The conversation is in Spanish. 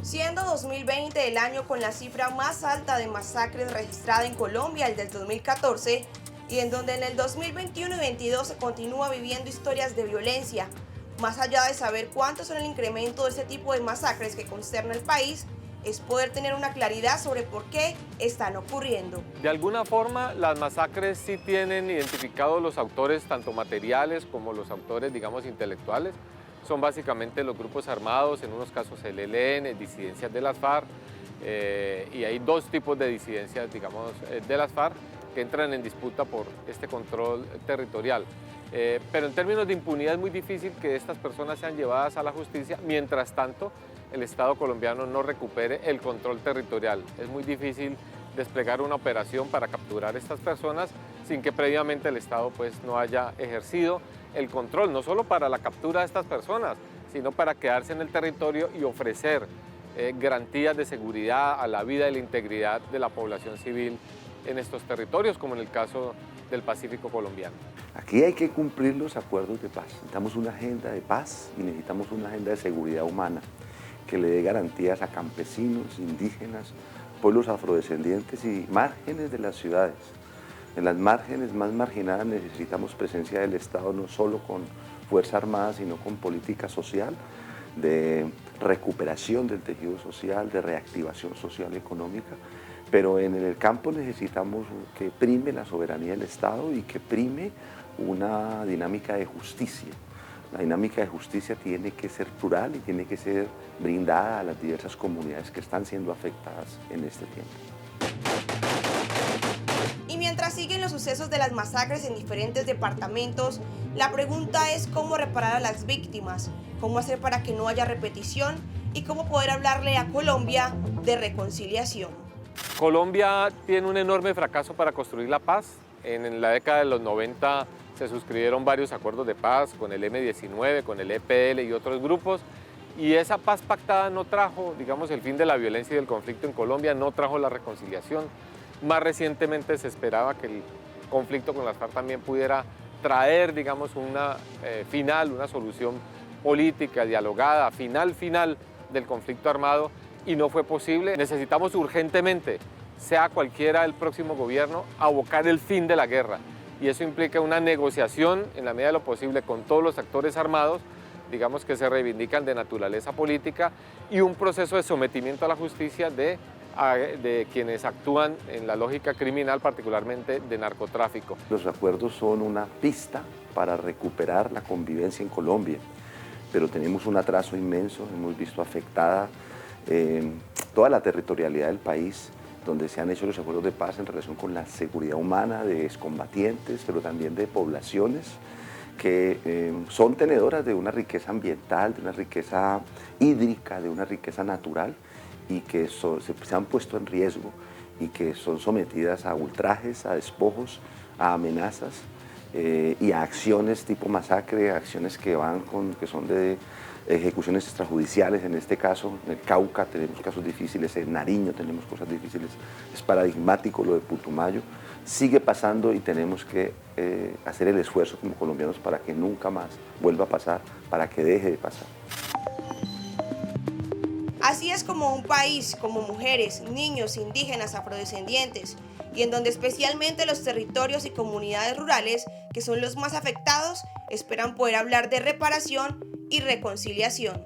Siendo 2020 el año con la cifra más alta de masacres registrada en Colombia, el del 2014, y en donde en el 2021 y 2022 se continúa viviendo historias de violencia. Más allá de saber cuántos son el incremento de este tipo de masacres que consterna el país, es poder tener una claridad sobre por qué están ocurriendo. De alguna forma, las masacres sí tienen identificados los autores, tanto materiales como los autores, digamos, intelectuales. Son básicamente los grupos armados, en unos casos el ELN, disidencias de las FARC, y hay dos tipos de disidencias, digamos, de las FARC que entran en disputa por este control territorial. Pero en términos de impunidad es muy difícil que estas personas sean llevadas a la justicia, mientras tanto el Estado colombiano no recupere el control territorial. Es muy difícil desplegar una operación para capturar a estas personas sin que previamente el Estado pues, no haya ejercido el control, no solo para la captura de estas personas, sino para quedarse en el territorio y ofrecer garantías de seguridad a la vida y la integridad de la población civil en estos territorios, como en el caso del Pacífico colombiano. Aquí hay que cumplir los acuerdos de paz. Necesitamos una agenda de paz y necesitamos una agenda de seguridad humana que le dé garantías a campesinos, indígenas, pueblos afrodescendientes y márgenes de las ciudades. En las márgenes más marginadas necesitamos presencia del Estado no solo con Fuerza Armada, sino con política social, de recuperación del tejido social, de reactivación social y económica. Pero en el campo necesitamos que prime la soberanía del Estado y que prime una dinámica de justicia. La dinámica de justicia tiene que ser plural y tiene que ser brindada a las diversas comunidades que están siendo afectadas en este tiempo. Y mientras siguen los sucesos de las masacres en diferentes departamentos, la pregunta es cómo reparar a las víctimas, cómo hacer para que no haya repetición y cómo poder hablarle a Colombia de reconciliación. Colombia tiene un enorme fracaso para construir la paz. En la década de los 90 se suscribieron varios acuerdos de paz con el M-19, con el EPL y otros grupos, y esa paz pactada no trajo, digamos, el fin de la violencia y del conflicto en Colombia, no trajo la reconciliación. Más recientemente se esperaba que el conflicto con las FARC también pudiera traer, digamos, una solución política, dialogada, final del conflicto armado, y no fue posible. Necesitamos urgentemente, sea cualquiera el próximo gobierno, abocar el fin de la guerra. Y eso implica una negociación en la medida de lo posible con todos los actores armados, digamos que se reivindican de naturaleza política, y un proceso de sometimiento a la justicia de quienes actúan en la lógica criminal, particularmente de narcotráfico. Los acuerdos son una pista para recuperar la convivencia en Colombia, pero tenemos un atraso inmenso, hemos visto afectada toda la territorialidad del país, donde se han hecho los acuerdos de paz en relación con la seguridad humana de excombatientes, pero también de poblaciones que son tenedoras de una riqueza ambiental, de una riqueza hídrica, de una riqueza natural, y que se han puesto en riesgo y que son sometidas a ultrajes, a despojos, a amenazas y a acciones tipo masacre, acciones que son de ejecuciones extrajudiciales. En este caso, en el Cauca tenemos casos difíciles, en Nariño tenemos cosas difíciles, es paradigmático lo de Putumayo. Sigue pasando y tenemos que hacer el esfuerzo como colombianos para que nunca más vuelva a pasar, para que deje de pasar. Así es como un país, como mujeres, niños, indígenas, afrodescendientes, y en donde especialmente los territorios y comunidades rurales, que son los más afectados, esperan poder hablar de reparación y reconciliación.